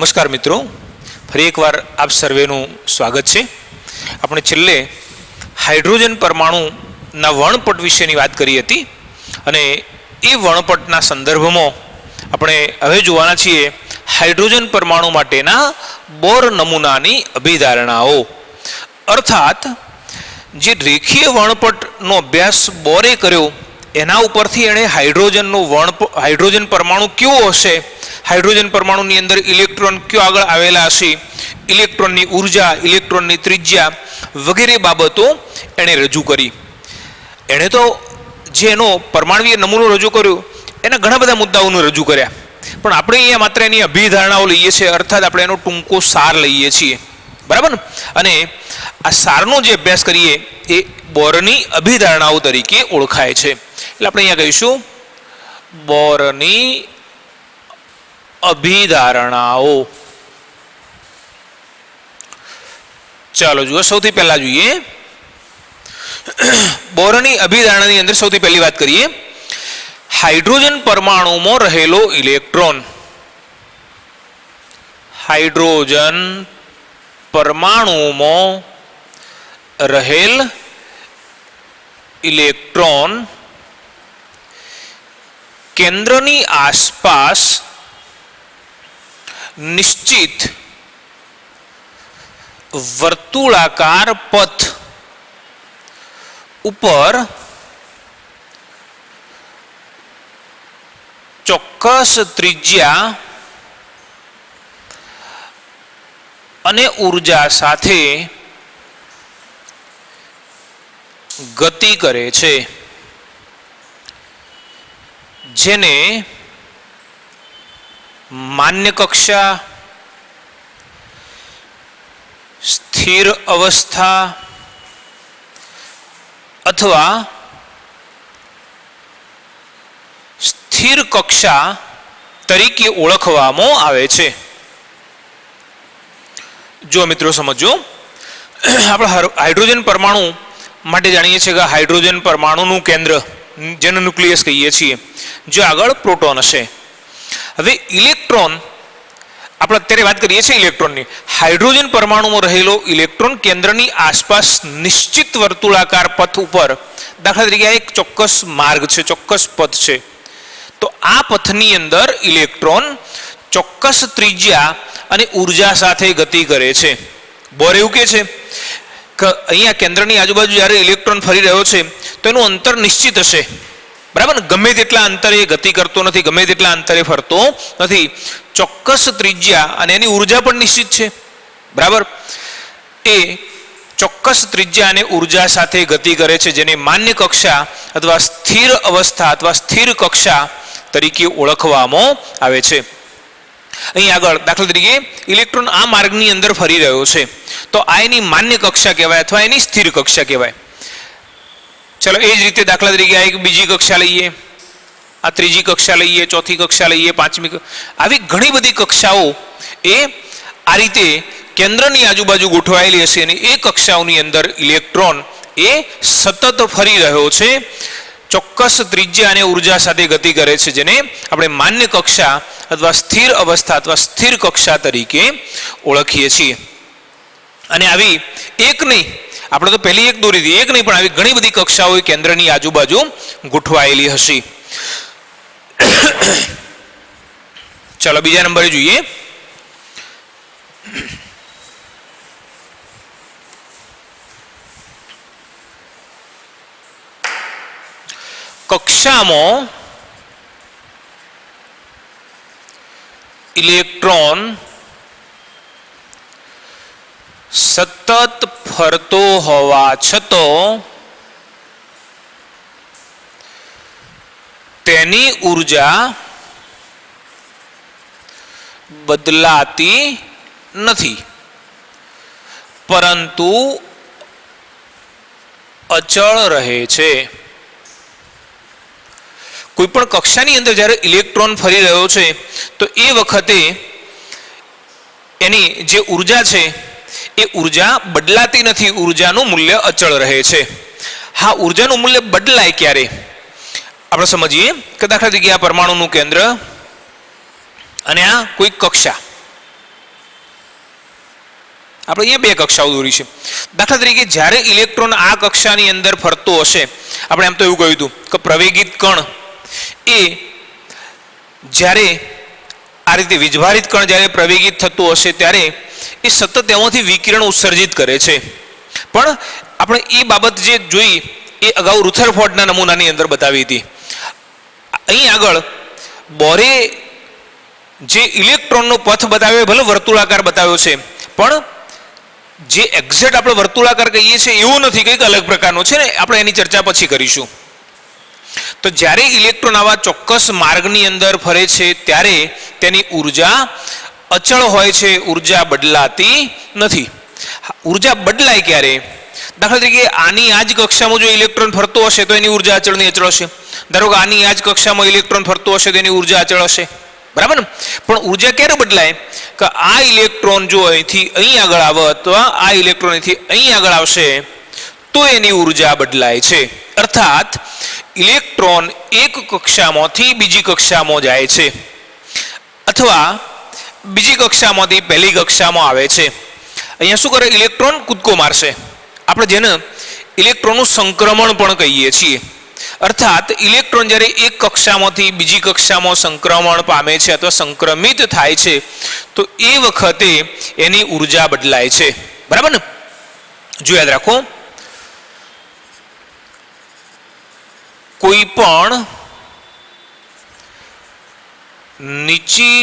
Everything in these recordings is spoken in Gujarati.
નમસ્કાર મિત્રો, ફરી એકવાર આપ સર્વેનું સ્વાગત છે. આપણે છેલ્લે હાઇડ્રોજન પરમાણુના વર્ણપટ વિશેની વાત કરી હતી અને એ વર્ણપટના સંદર્ભમાં આપણે હવે જોવાના છીએ હાઇડ્રોજન પરમાણુ માટેના બોર નમૂનાની અભિધારણાઓ. અર્થાત જે રેખીય વર્ણપટનો અભ્યાસ બોરે કર્યો એના ઉપરથી એણે હાઇડ્રોજન પરમાણુ કેવો હશે, હાઇડ્રોજન પરમાણુની અંદર ઇલેક્ટ્રોન કયો આગળ આવેલા હશે, ઇલેક્ટ્રોનની ઉર્જા, ઇલેક્ટ્રોનની ત્રિજ્યા વગેરે બાબતો એણે રજૂ કરી. એણે તો જે એનો પરમાણુય નમૂનો રજૂ કર્યો એના ઘણા બધા મુદ્દાઓને રજૂ કર્યા, પણ આપણે અહીંયા માત્ર એની અભિધારણાઓ લઈએ છીએ, અર્થાત આપણે એનો ટૂંકો સાર લઈએ છીએ, બરાબર ને? અને આ સારનો જે અભ્યાસ કરીએ એ બોરની અભિધારણાઓ તરીકે ઓળખાય છે. એટલે આપણે અહીંયા કહીશું બોરની અભિધારણાઓ. ચાલો જુઓ, સૌથી પહેલા જોઈએ બોરની અભિધારણાની અંદર સૌથી પહેલી વાત કરીએ હાઇડ્રોજન પરમાણુમાં રહેલો ઇલેક્ટ્રોન. હાઇડ્રોજન પરમાણુમાં રહેલ ઇલેક્ટ્રોન કેન્દ્રની આસપાસ નિશ્ચિત વર્તુળાકાર પથ ઉપર ચોક્કસ ત્રિજ્યા અને ઉર્જા સાથે ગતિ કરે છે, જેને માન્ય કક્ષા, સ્થિર અવસ્થા અથવા સ્થિર કક્ષા તરીકે ઓળખવામાં આવે છે. જો મિત્રો સમજો, આપણે હાઇડ્રોજન પરમાણુ માટે જાણીએ છીએ કે હાઇડ્રોજન પરમાણુનું કેન્દ્ર, જેને ન્યુક્લિયસ કહીએ છીએ, જો આગળ પ્રોટોન હશે. હવે ઇલેક્ટ્રોન, આપણે અત્યારે વાત કરીએ છીએ ઇલેક્ટ્રોનની. હાઇડ્રોજન પરમાણુમાં રહેલો ઇલેક્ટ્રોન કેન્દ્રની આસપાસ નિશ્ચિત વર્તુળાકાર પથ ઉપર, દાખલા તરીકે એક ચોક્કસ માર્ગ છે, ચોક્કસ પથ છે, તો આ પથની અંદર ઇલેક્ટ્રોન ચોક્કસ ત્રિજ્યા અને ઉર્જા સાથે ગતિ કરે છે. બોર એવું કહે છે કે અહીંયા કેન્દ્રની આજુબાજુ જ્યારે ઇલેક્ટ્રોન ફરી રહ્યો છે તો એનું અંતર નિશ્ચિત હશે, બરાબર ને? ગમે તેટલા અંતરે ગતિ કરતો નથી, ગમે તેટલા અંતરે ફરતો નથી. ચોક્કસ ત્રિજ્યા અને એની ઉર્જા પણ નિશ્ચિત છે, બરાબર? એ ચોક્કસ ત્રિજ્યા અને ઉર્જા સાથે ગતિ કરે છે, જેને માન્ય કક્ષા અથવા સ્થિર અવસ્થા અથવા સ્થિર કક્ષા તરીકે ઓળખવામાં આવે છે. અહીં આગળ દાખલા તરીકે ઇલેક્ટ્રોન આ માર્ગની અંદર ફરી રહ્યો છે, તો આ એની માન્ય કક્ષા કહેવાય અથવા એની સ્થિર કક્ષા કહેવાય. ચલો એ જ રીતે દાખલા તરીકે આ એક બીજી કક્ષા લઈએ, આ ત્રીજી કક્ષા લઈએ, ચોથી કક્ષા લઈએ, પાંચમી, આવી ઘણી બધી કક્ષાઓ એ આ રીતે કેન્દ્રની આજુબાજુ ગોઠવાયેલી હશે અને એ કક્ષાઓની અંદર ઇલેક્ટ્રોન એ સતત ફરી રહ્યો છે, ચોક્કસ ત્રિજ્યા અને ઉર્જા સાથે ગતિ કરે છે, જેને આપણે માન્ય કક્ષા અથવા સ્થિર અવસ્થા અથવા સ્થિર કક્ષા તરીકે ઓળખીએ છીએ. અને આવી એક નહીં, આપણે તો પહેલી એક દોરી હતી, એક નહીં પણ આવી ઘણી બધી કક્ષાઓ કેન્દ્રની આજુબાજુ ગોઠવાયેલી હશે. ચાલો બીજા નંબરે જોઈએ કક્ષામાં ઇલેક્ટ્રોન સતત ફરતો હોવા છતાં તેની ઉર્જા બદલાતી નથી, પરંતુ અચળ રહે છે. કોઈ પણ કક્ષાની અંદર જ્યારે ઇલેક્ટ્રોન ફરી રહ્યો છે તો એ વખતે એની જે ઉર્જા છે એ ઉર્જા બદલાતી નથી, ઉર્જાનું મૂલ્ય અચળ રહે છે. હા, ઉર્જાનું મૂલ્ય બદલાય ક્યારે? આપણે સમજીએ કે દાખલા તરીકે આ પરમાણુનું કેન્દ્ર અને આ કોઈ કક્ષા, આપણે અહીંયા બે કક્ષાઓ દોરી છે. દાખલા તરીકે જ્યારે ઇલેક્ટ્રોન આ કક્ષાની અંદર ફરતો હશે, આપણે એમ તો એવું કહ્યું હતું કે પ્રવેગિત કણ એ જ્યારે આ રીતે વીજભારિત કણ જ્યારે પ્રવેગિત થતું હશે ત્યારે એ સતત તેમાંથી વિકિરણ ઉત્સર્જિત કરે છે. પણ આપણે એ બાબત જે જોઈ એ અગાઉ રુથરફોર્ડના નમૂનાની અંદર બતાવી હતી. અહીં આગળ બોરે જે ઇલેક્ટ્રોનનો પથ બતાવ્યો ભલે વર્તુળાકાર બતાવ્યો છે, પણ જે એક્ઝેક્ટ આપણે વર્તુળાકાર કહીએ છીએ એવું નથી, કંઈક અલગ પ્રકારનો છે ને, આપણે એની ચર્ચા પછી કરીશું. તો જ્યારે ઇલેક્ટ્રોન આવા ચોક્કસ માર્ગની અંદર ફરે છે ત્યારે તેની ઉર્જા અચળ હોય છે, ઉર્જા બદલાતી નથી. ઉર્જા બદલાય ક્યારે? દાખલા તરીકે આની આ જ કક્ષામાં જો ઇલેક્ટ્રોન ફરતો હશે તો એની ઉર્જા અચળની અચળ હશે. ધારો કે આની આ જ કક્ષામાં ઇલેક્ટ્રોન ફરતો હશે તો એની ઉર્જા અચળ હશે, બરાબર ને? પણ ઉર્જા ક્યારે બદલાય કે આ ઇલેક્ટ્રોન જો અહીંથી અહીં આગળ આવે અથવા આ ઇલેક્ટ્રોન અહીંથી અહીં આગળ આવશે તો એની ઉર્જા બદલાય છે. અર્થાત ઇલેક્ટ્રોન એક કક્ષામાંથી બીજી કક્ષામાં જાય છે અથવા બીજી કક્ષામાંથી પહેલી કક્ષામાં આવે છે. અહીંયા શું કરે? ઇલેક્ટ્રોન કૂદકો મારશે. આપણે જેને ઇલેક્ટ્રોનનું સંક્રમણ પણ કહીએ છીએ. અર્થાત ઇલેક્ટ્રોન જ્યારે એક કક્ષામાંથી બીજી કક્ષામાં સંક્રમણ પામે છે અથવા સંક્રમિત થાય છે તો એ વખતે એની ઉર્જા બદલાય છે, બરાબર ને? જો યાદ રાખો, કોઈ પણ નીચી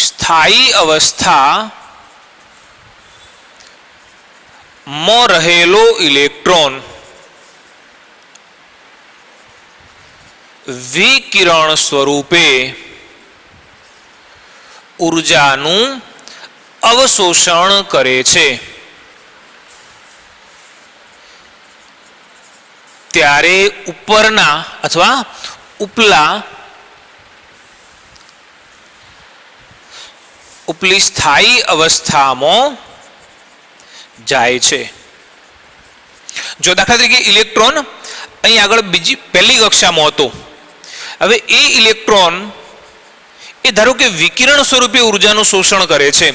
સ્થાયી અવસ્થા માં રહેલો ઇલેક્ટ્રોન વિકિરણ સ્વરૂપે ઉર્જાનું અવશોષણ કરે છે. ત્યારે ઉપરના અથવા ઉપલી સ્થાયી અવસ્થામાં જાય છે. જો દાખલા તરીકે ઇલેક્ટ્રોન અહીં આગળ પહેલી કક્ષામાં હતો, હવે એ ઇલેક્ટ્રોન એ ધારો કે વિકિરણ સ્વરૂપે ઉર્જાનું શોષણ કરે છે.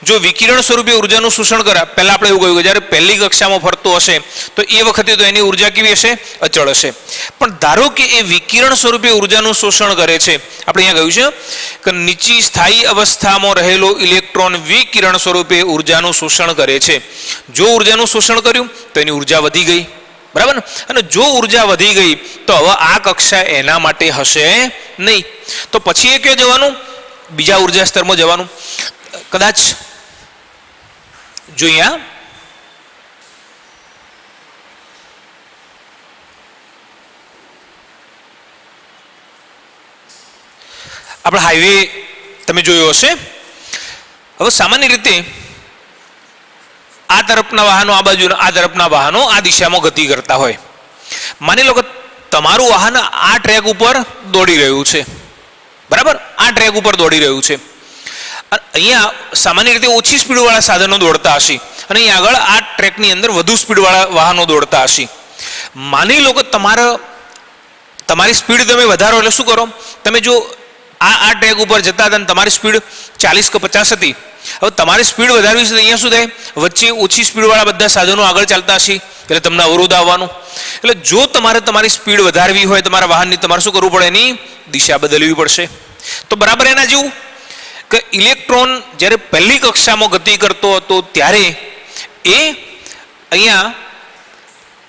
જો વિકિરણ સ્વરૂપે ઉર્જાનું શોષણ કરે, પહેલા આપણે એવું કહ્યું કે જ્યારે પહેલી કક્ષામાં ફરતો હશે તો એ વખતે તો એની ઉર્જા કેવી હશે? અચળ હશે. પણ ધારો કે એ વિકિરણ સ્વરૂપે ઉર્જાનું શોષણ કરે છે, આપણે અહીંયા કહ્યું છે કે નીચી સ્થાયી અવસ્થામાં રહેલો ઇલેક્ટ્રોન વિકિરણ સ્વરૂપે ઉર્જાનું શોષણ કરે છે. જો ઉર્જાનું શોષણ કર્યું તો એની ઉર્જા વધી ગઈ, બરાબર ને? અને જો ઉર્જા વધી ગઈ તો હવે આ કક્ષા એના માટે હશે નહીં. તો પછી એ ક્યાં જવાનું? બીજા ઉર્જા સ્તરમાં જવાનું. કદાચ જો અહીંયા આપણે હાઈવે તમે જોયો હશે. હવે સામાન્ય રીતે આ તરફના વાહનો આ બાજુ, આ તરફના વાહનો આ દિશામાં ગતિ કરતા હોય. માની લો કે તમારું વાહન આ ટ્રેક ઉપર દોડી રહ્યું છે, બરાબર? આ ટ્રેક ઉપર દોડી રહ્યું છે. અહીંયા સામાન્ય રીતે ઓછી સ્પીડવાળા સાધનો દોડતા હશે અને અહીં આગળ આ ટ્રેકની અંદર વધુ સ્પીડવાળા વાહનો દોડતા હશે. માની લો કે તમારી સ્પીડ તમે વધારો એટલે શું કરો? તમે જો આ ટ્રેક ઉપર જતા હતા અને તમારી સ્પીડ 40 કે 50 હતી, હવે તમારી સ્પીડ વધારવી છે તો અહીંયા શું થાય? વચ્ચે ઓછી સ્પીડવાળા બધા સાધનો આગળ ચાલતા હશે એટલે તમને અવરોધ આવવાનું. એટલે જો તમારે તમારી સ્પીડ વધારવી હોય તમારા વાહનની, તમારે શું કરવું પડે? એની દિશા બદલવી પડશે. તો બરાબર એના જેવું કે ઇલેક્ટ્રોન જ્યારે પહેલી કક્ષામાં ગતિ કરતો હતો ત્યારે એ અહીંયા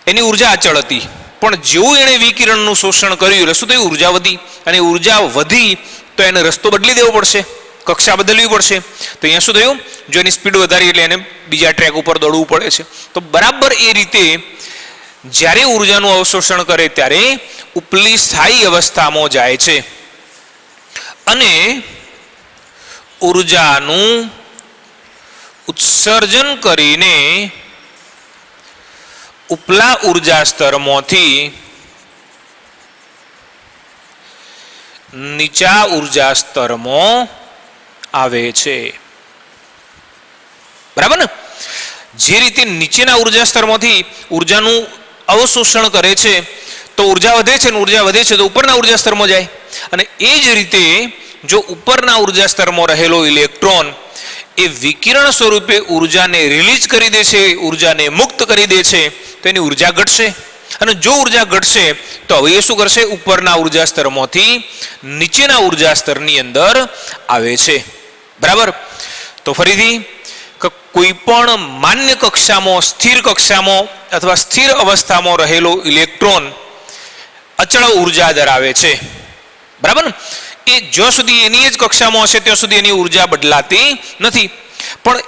એની ઉર્જા અચળ હતી, પણ જેવું એણે વિકિરણનું શોષણ કર્યું એટલે શું થયું? ઉર્જા વધી. અને ઉર્જા વધી તો એને રસ્તો બદલી દેવો પડશે, કક્ષા બદલવી પડશે. તો અહીંયા શું થયું? જો એની સ્પીડ વધારી એટલે એને બીજા ટ્રેક ઉપર દોડવું પડે છે. તો બરાબર એ રીતે જ્યારે ઉર્જાનું અવશોષણ કરે ત્યારે ઉપલી સ્થાયી અવસ્થામાં જાય છે અને ઉર્જાનું ઉત્સર્જન કરીને ઉપલા ઉર્જા સ્તરમાંથી નીચા ઉર્જા સ્તરમાં આવે છે, બરાબર ને? જે રીતે નીચેના ઉર્જા સ્તરમાંથી ઉર્જાનું અવશોષણ કરે છે તો ઉર્જા વધે છે, ને ઉર્જા વધે છે તો ઉપરના ઉર્જા સ્તરમાં જાય. અને એ જ રીતે જો ઉપરના ઉર્જા સ્તરમાં રહેલો ઇલેક્ટ્રોન એ વિકિરણ સ્વરૂપે ઉર્જાને રિલીઝ કરી દે છે, ઉર્જાને મુક્ત કરી દે છે, તો એની ઉર્જા ઘટશે. અને જો ઉર્જા ઘટશે તો હવે એ શું કરશે? ઉપરના ઉર્જા સ્તરમાંથી નીચેના ઉર્જા સ્તરની અંદર આવે છે. બરાબર? તો ફરીથી કોઈ પણ માન્ય કક્ષામાં, સ્થિર કક્ષામાં અથવા સ્થિર અવસ્થામાં રહેલો ઇલેક્ટ્રોન અચળ ઉર્જા ધરાવે છે. બરાબર? એ જ્યાં સુધી એની જ કક્ષામાં હશે ત્યાં સુધી એની ઉર્જા બદલાતી નથી. પણ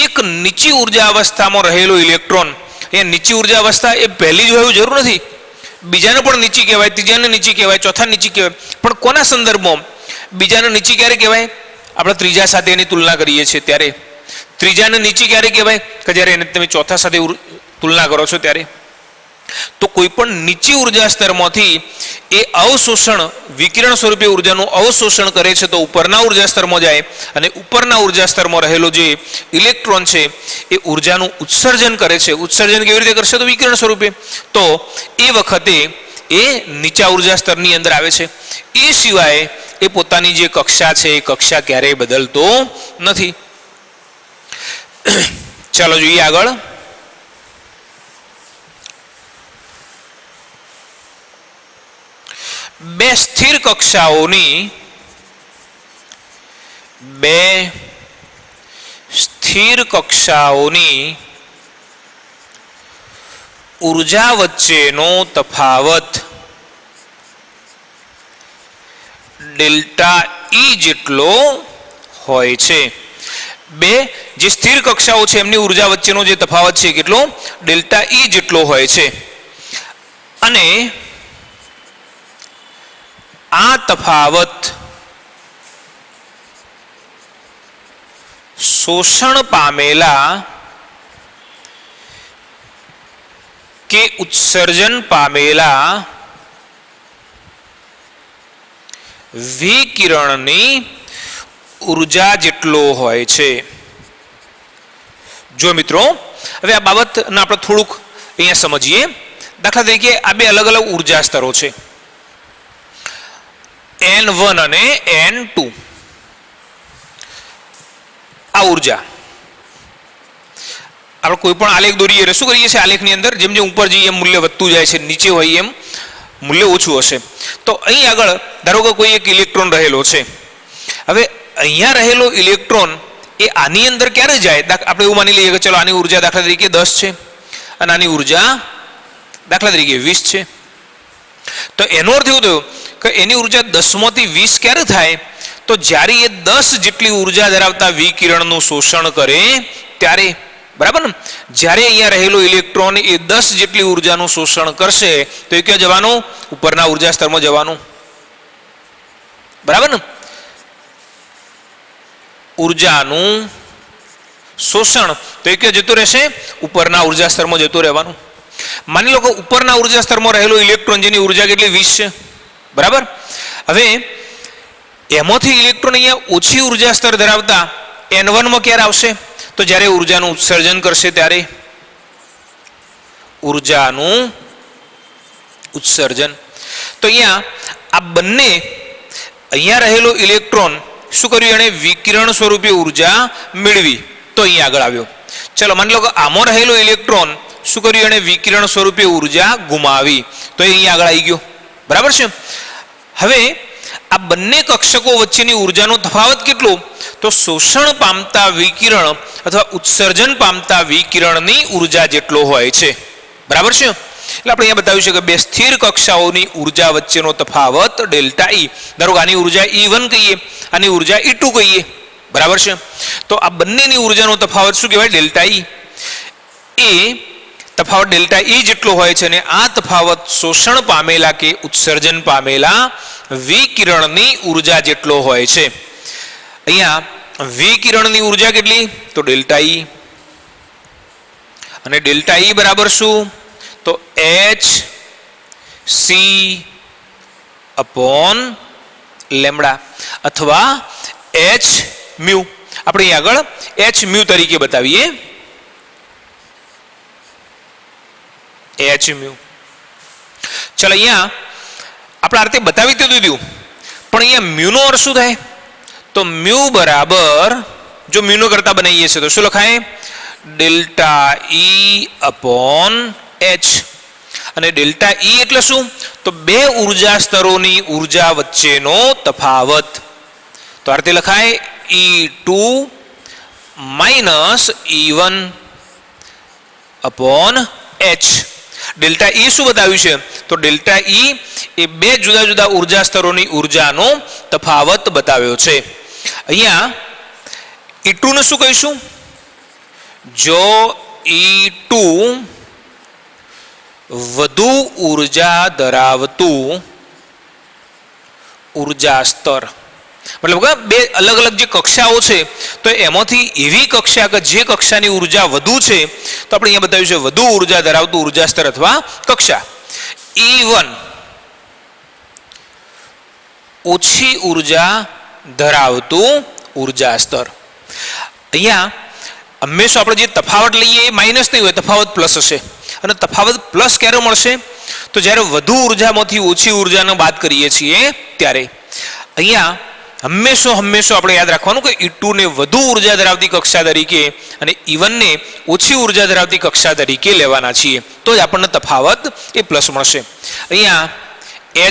એક નીચી ઉર્જા અવસ્થામાં રહેલો ઇલેક્ટ્રોન, એ નીચી ઉર્જા અવસ્થા એ પહેલી જ હોય જરૂર નથી. બીજાને પણ નીચી કહેવાય, ત્રીજાને નીચી કહેવાય, ચોથા નીચી કહેવાય. પણ કોના સંદર્ભમાં બીજાને નીચી ક્યારે કહેવાય? આપણે ત્રીજા સાથે એની તુલના કરીએ છીએ ત્યારે. ત્રીજાને નીચી ક્યારે કહેવાય? કે જ્યારે એને તમે ચોથા સાથે તુલના કરો છો ત્યારે. તો કોઈ પણ નીચી ઉર્જા સ્તરમાંથી એ અવશોષણ, વિકિરણ સ્વરૂપે ઉર્જાનું અવશોષણ કરે છે તો ઉપરના ઉર્જા સ્તરમાં જાય, અને ઉપરના ઉર્જા સ્તરમાં રહેલો જે ઇલેક્ટ્રોન છે એ ઉર્જાનું ઉત્સર્જન કરે છે. ઉત્સર્જન કેવી રીતે કરશે? તો વિકિરણ સ્વરૂપે. તો એ વખતે એ નીચા ઉર્જા સ્તરની અંદર આવે છે. એ સિવાય એ પોતાની જે કક્ષા છે એ કક્ષા ક્યારેય બદલતો નથી. ચાલો જોઈએ આગળ. બે સ્થિર કક્ષાઓની ઉર્જા વચ્ચેનો તફાવત ડેલ્ટા ઈ જેટલો હોય છે. બે જે સ્થિર કક્ષાઓ છે એમની ઉર્જા વચ્ચેનો જે તફાવત છે કેટલો? ડેલ્ટા ઈ જેટલો હોય છે. અને આ તફાવત શોષણ પામેલા કે ઉત્સર્જન પામેલા વિકિરણની ઉર્જા જેટલો હોય છે. જો મિત્રો, હવે આ બાબતને આપણે થોડુંક અહીંયા સમજીએ. દાખલા તરીકે આ બે અલગ અલગ ઉર્જા સ્તરો છે, N1 અને N2. આ ઉર્જા આપણે કોઈ પણ આલેખ દોરીએ, શું કરીએ છીએ? આલેખની અંદર જેમ જેમ ઉપર જઈએ એમ મૂલ્ય વધતું જાય છે, નીચે હોય એમ મૂલ્ય ઓછું હશે. તો અહીં આગળ ધારો કે કોઈ એક ઇલેક્ટ્રોન રહેલો છે. હવે અહીંયા રહેલો ઇલેક્ટ્રોન એ આની અંદર ક્યારે જાય? આપણે એવું માની લઈએ કે ચલો આની ઉર્જા દાખલા તરીકે 10 છે અને આની ઉર્જા દાખલા તરીકે 20 છે. તો એનો અર્થ એવું થયો કે એની ઉર્જા 10 માંથી 20 ક્યારે થાય? તો જ્યારે એ 10 જેટલી ઉર્જા ધરાવતા વિકિરણનું શોષણ કરે ત્યારે. બરાબર ને? જ્યારે અહીંયા રહેલો ઇલેક્ટ્રોન એ 10 જેટલી ઉર્જાનું શોષણ કરશે તો એ ક્યાં જવાનું? ઉપરના ઉર્જા સ્તરમાં જવાનું. બરાબર ને? ઉર્જાનું શોષણ તો એ ક્યાં જતું રહેશે? ઉપરના ઉર્જા સ્તરમાં જતું રહેવાનું. માની લો કે ઉપરના ઉર્જા સ્તરમાં રહેલો ઇલેક્ટ્રોન જેની ઉર્જા કેટલી? 20 છે. બરાબર? હવે એમાંથી ઇલેક્ટ્રોન અહીંયા ઓછી ઉર્જા સ્તર ધરાવતા N1 માં ક્યારે આવશે? તો જ્યારે ઉર્જાનું ઉત્સર્જન કરશે ત્યારે. ઉર્જાનું ઉત્સર્જન. તો અહીંયા આ બંને, અહીંયા રહેલો ઇલેક્ટ્રોન શું કર્યું? એણે વિકિરણ સ્વરૂપે ઉર્જા મેળવી તો અહીંયા આગળ આવ્યો. ચલો માની લો કે આમાં રહેલો ઇલેક્ટ્રોન શું કર્યું? એણે વિકિરણ સ્વરૂપે ઉર્જા ગુમાવી તો અહીંયા આગળ આવી ગયો. બરાબર છે? હવે આ બંને કક્ષકો વચ્ચેની ઉર્જાનો તફાવત કેટલો? તો શોષણ પામતા વિકિરણ અથવા ઉત્સર્જન પામતા વિકિરણની ઉર્જા જેટલો હોય છે. બરાબર છે? એટલે આપણે અહીંયા બતાવ્યું છે કે બે સ્થિર કક્ષાઓની ઉર્જા વચ્ચેનો તફાવત ડેલ્ટા ઈ. ધારો કે આની ઉર્જા E1 કહીએ, આની ઉર્જા E2 કહીએ. બરાબર છે? તો આ બંનેની ઉર્જાનો તફાવત શું કહેવાય? Delta E. એ તફાવત ડેલ્ટા ઈ જેટલો હોય છે અને આ તફાવત શોષણ પામેલા કે ઉત્સર્જન પામેલા વિકિરણની ઉર્જા જેટલો હોય છે. અહીંયા વિકિરણની ઉર્જા કેટલી? તો ડેલ્ટા ઈ. અને ડેલ્ટા ઈ બરાબર શું? તો hc/λ અથવા h મ્યુ. આપણે અહીં આગળ h મ્યુ તરીકે બતાવીએ. h mu. ચાલો અહીંયા આપણે આ રીતે બતાવી તો દીધું, પણ અહીંયા મ્યુનો અર્થ શું થાય? તો મ્યુ બરાબર જો મ્યુનો કરતા બનાવીએ છીએ તો શું લખાય? Delta E upon H. અને ડેલ્ટા ઈ એટલે શું? તો બે ઉર્જા સ્તરોની ઉર્જા વચ્ચેનો તફાવત. તો આ રીતે લખાય E2 minus E1 upon H. Delta E શું બતાવ્યું છે? તો ડેલ્ટા ઈ એ બે જુદા જુદા ઉર્જા સ્તરોની ઉર્જાનો તફાવત બતાવ્યો છે. અહીંયા E2 ને શું કહીશું? જો E2 વધુ ઉર્જા ધરાવતું ઉર્જા સ્તર, મતલબ કે બે અલગ અલગ જે કક્ષાઓ છે તો એમાંથી એવી કક્ષા કે જે કક્ષાની ઉર્જા વધુ છે, તો આપણે અહીંયા બતાવ્યું છે વધુ ઉર્જા ધરાવતું ઉર્જા સ્તર અથવા કક્ષા. E1 ઓછી ઉર્જા ધરાવતું ઉર્જા સ્તર. અહીંયા હંમેશા આપણે જે તફાવત લઈએ એ માઇનસ નહીં હોય, તફાવત પ્લસ હશે. અને તફાવત પ્લસ ક્યારે મળશે? તો જ્યારે વધુ ઉર્જામાંથી ઓછી ઉર્જાને બાદ કરીએ છીએ ત્યારે. અહીંયા હંમેશા આપણે યાદ રાખવાનું કે E2 ને વધુ ઉર્જા ધરાવતી કક્ષા તરીકે અને E1 ને ઓછી ઉર્જા ધરાવતી કક્ષા તરીકે લેવાના છીએ, તો જ આપણને તફાવત એ પ્લસ મળશે. અહીંયા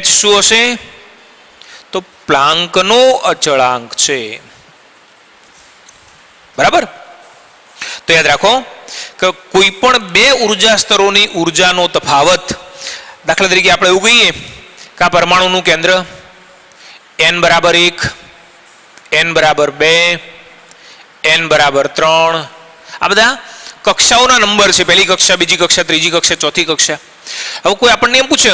H શું હશે? તો પ્લાન્કનો અચળાંક છે. બરાબર? તો યાદ રાખો કે કોઈ પણ બે ઉર્જા સ્તરોની ઉર્જાનો તફાવત, દાખલા તરીકે આપણે એવું કહીએ કે આ પરમાણુનું કેન્દ્ર n બરાબર 1, n બરાબર 2, n બરાબર 3, આ બધા કક્ષાઓના નંબર છે. પહેલી કક્ષા, બીજી કક્ષા, ત્રીજી કક્ષા, ચોથી કક્ષા. હવે કોઈ આપણને એમ પૂછે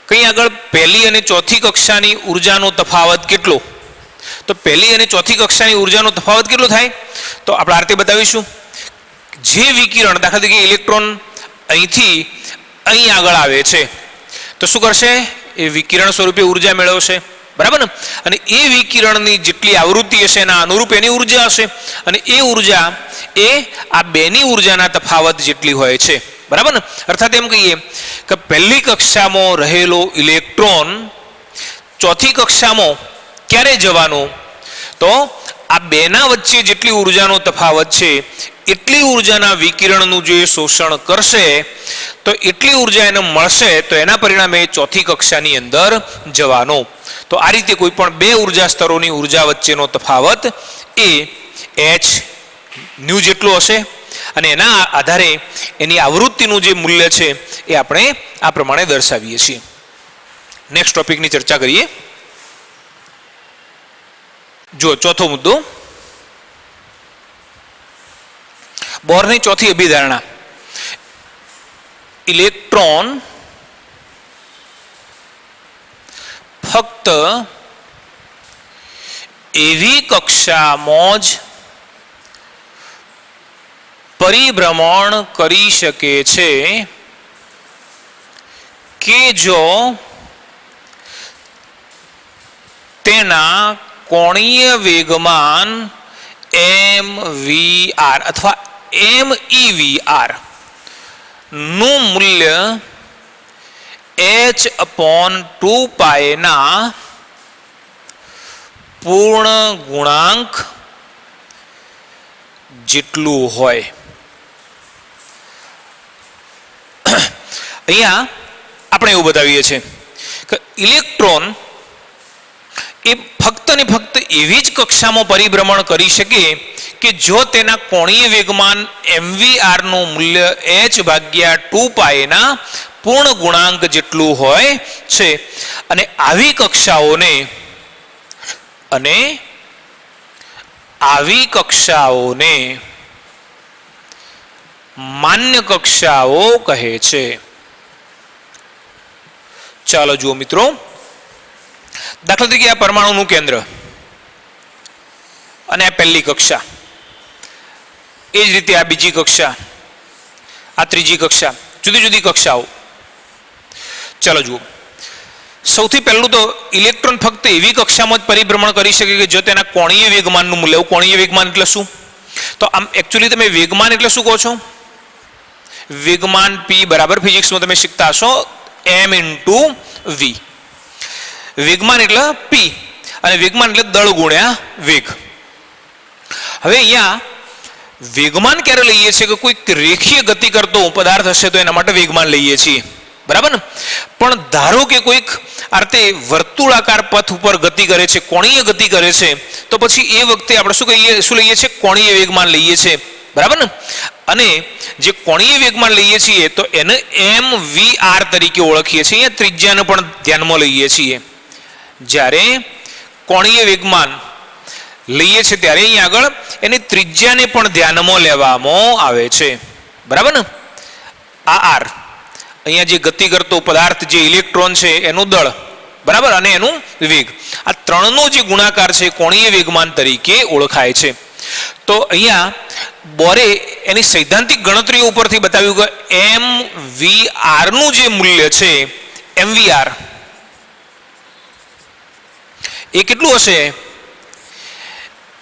કઈ આગળ પહેલી અને ચોથી કક્ષાની ઉર્જાનો તફાવત કેટલો? તો પહેલી અને ચોથી કક્ષાની ઉર્જાનો તફાવત કેટલો થાય? તો આપણે આ રીતે બતાવીશું. જે વિકિરણ, દાખલા તરીકે ઇલેક્ટ્રોન અહીંથી અહીં આગળ આવે છે તો શું કરશે? એ વિકિરણ સ્વરૂપે ઉર્જા મેળવશે. બરાબર ને? અને એ વિકિરણની જેટલી આવૃત્તિ હશે એના અનુરૂપ એની ઉર્જા હશે. અને એ ઉર્જા એ આ બેની ઉર્જાના તફાવત જેટલી હોય છે. બરાબર ને? અર્થાત એમ કહીએ કે પહેલી કક્ષામાં રહેલો ઇલેક્ટ્રોન ચોથી કક્ષામાં ક્યારે જવાનો? તો આ બેના વચ્ચે જેટલી ઉર્જાનો તફાવત છે એટલી ઉર્જાના વિકિરણનું જે શોષણ કરશે તો એટલી ઉર્જા એને મળશે, તો એના પરિણામે ચોથી કક્ષાની અંદર જવાનો. તો આ રીતે કોઈ પણ બે ઉર્જા સ્તરોની ઉર્જા વચ્ચેનો તફાવત એ h ન્યુ જેટલો હશે અને એના આધારે એની આવૃત્તિનું જે મૂલ્ય છે એ આપણે આ પ્રમાણે દર્શાવીએ છીએ. નેક્સ્ટ ટોપિકની ચર્ચા કરીએ. જો ચોથો મુદ્દો, બોરની ચોથી અભિધારણા. ઇલેક્ટ્રોન ફક્ત એવી કક્ષામાં જ પરિભ્રમણ કરી શકે છે કે જો તેના કોણીય વેગમાન mvr અથવા MEVR નું મૂલ્ય h/2π ના પૂર્ણ ગુણાંક જેટલું હોય. અહીંયા આપણે એવું બતાવીએ છીએ કે ઇલેક્ટ્રોન એ ફક્ત ને ફક્ત એવી જ કક્ષામાં પરિભ્રમણ કરી શકે કે જો તેના કોણીય વેગમાન mvr નું મૂલ્ય h/2π ના પૂર્ણ ગુણાંક જેટલું હોય છે. અને આવી કક્ષાઓને માન્ય કક્ષાઓ કહે છે. ચાલો જુઓ મિત્રો, દાખલા તરીકે આ પરમાણુનું કેન્દ્ર અને આ પહેલી કક્ષા, એ જ રીતે આ બીજી કક્ષા, આ ત્રીજી કક્ષા, જુદી જુદી કક્ષાઓ. ચાલો જુઓ, સૌથી પહેલું તો ઇલેક્ટ્રોન ફક્ત એવી કક્ષામાં જ પરિભ્રમણ કરી શકે કે જો તેના કોણીય વેગમાનનું મૂલ્ય, કોણીય વેગમાન એટલે શું? તો આમ એકચ્યુઅલી તમે વેગમાન એટલે શું કહો છો? વેગમાન p બરાબર ફિઝિક્સમાં તમે શીખતા હશો m × v. વેગમાન એટલે p અને વેગમાન એટલે દળ ગુણ્યા વેગ. હવે અહીંયા વેગમાન ક્યારે લઈએ છીએ કે કોઈ રેખીય ગતિ કરતો પદાર્થ હશે તો એના માટે વેગમાન લઈએ છીએ, બરાબર ને. પણ ધારો કે કોઈક અર્થે વર્તુળાકાર પથ ઉપર ગતિ કરે છે, કોણીય ગતિ કરે છે, તો પછી એ વખતે આપણે શું લઈએ છીએ? કોણીય વેગમાન લઈએ છીએ, બરાબર ને. અને જે કોણીય વેગમાન લઈએ છીએ તો એને mvr તરીકે ઓળખીએ છીએ. અહીંયા ત્રિજ્યાને પણ ધ્યાનમાં લઈએ છીએ. જ્યારે કોણીય વેગમાન લઈએ છીએ ત્યારે અહીંયા આગળ એની ત્રિજ્યાને પણ ધ્યાનમાં લેવામાં આવે છે, બરાબર ને. આ આર અહીંયા જે ગતિ કરતો પદાર્થ જે ઇલેક્ટ્રોન છે એનું દળ, બરાબર, અને એનું વેગ, આ ત્રણનો જે ગુણાકાર છે કોણીય વેગમાન તરીકે ઓળખાય છે. તો અહીંયા બોરે એની સૈદ્ધાંતિક ગણતરીઓ ઉપરથી બતાવ્યું કે mvr નું જે મૂલ્ય છે, mvr એ કેટલું હશે?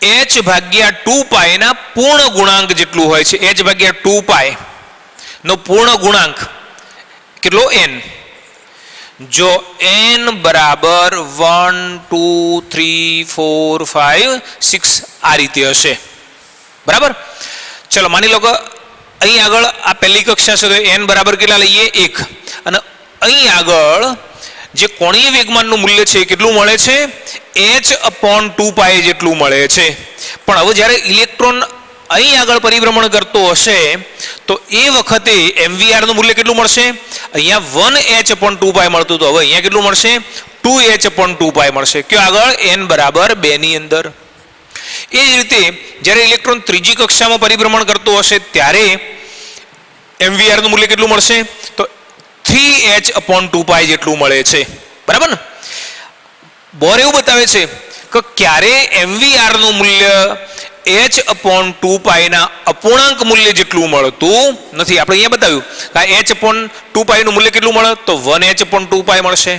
h ભાગ્યા 2π ના પૂર્ણ ગુણાંક જેટલું હોય છે. h ભાગ્યા 2π નો પૂર્ણ ગુણાંક કેટલો? n. જો n બરાબર 1 2 3 4 5 6 આ રીતે હશે, બરાબર. ચલો માની લો કે અહીં આગળ આ પહેલી કક્ષા છે તો n બરાબર કેટલા લઈએ? 1. અને અહીં આગળ જે કોણીય વેગમાનનું મૂલ્ય છે કેટલું મળે છે? h/2π જેટલું મળે છે. પણ હવે જ્યારે ઇલેક્ટ્રોન અહીં આગળ પરિભ્રમણ કરતો હશે તો એ વખતે mvr નું મૂલ્ય કેટલું મળશે? અહીંયા 1h/2π મળતું, તો હવે અહીંયા કેટલું મળશે? 2h/2π મળશે. કયો આગળ? n બરાબર 2 ની અંદર. એ જ રીતે જ્યારે ઇલેક્ટ્રોન ત્રીજી કક્ષામાં પરિભ્રમણ કરતો હશે ત્યારે mvr નું મૂલ્ય કેટલું મળશે? તો 3h/2π જેટલું મળે છે, બરાબર ને. બોર એવું બતાવે છે કે ક્યારે mvr નું મૂલ્ય h/2π ના અપૂર્ણાંક મૂલ્ય જેટલું મળતું નથી. આપણે અહીંયા બતાવ્યું કે h/2π નું મૂલ્ય કેટલું મળે? તો 1h/2π મળશે,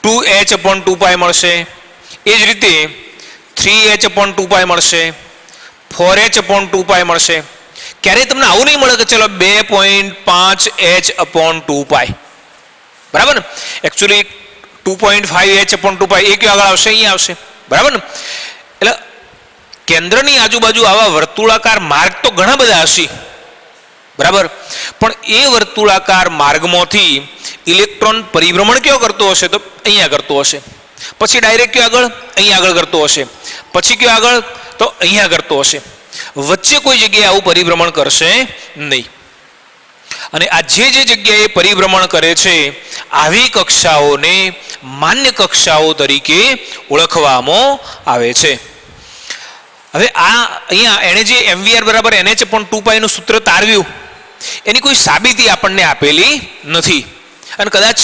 2h/2π મળશે, એ જ રીતે 3h/2π મળશે, 4h/2π મળશે. ક્યારેય તમને આવું નહીં મળે કે ચલો 2.5h/2π, બરાબર ને. એકચ્યુઅલી 2.5h/2π એ કયો આગળ આવશે? અહીંયા આવશે, બરાબર ને. એટલે કેન્દ્રની આજુબાજુ આવા વર્તુળાકાર માર્ગ તો ઘણા બધા હશે, બરાબર, પણ એ વર્તુળાકાર માર્ગમાંથી ઇલેક્ટ્રોન પરિભ્રમણ કયો કરતો હશે? તો અહીંયા કરતો હશે. પછી ડાયરેક્ટ કયો આગળ? અહીંયા આગળ કરતો હશે. પછી કયો આગળ? તો અહીંયા કરતો હશે. વચ્ચે કોઈ જગ્યાએ આવું પરિભ્રમણ કરશે નહીં. અને આ જે જગ્યાએ પરિભ્રમણ કરે છે આવી કક્ષાઓને માન્ય કક્ષાઓ તરીકે ઓળખવામાં આવે છે. હવે આ અહીંયા એણે જે mvr બરાબર nh/2π નું સૂત્ર તારવ્યું એની કોઈ સાબિતી આપણને આપેલી નથી અને કદાચ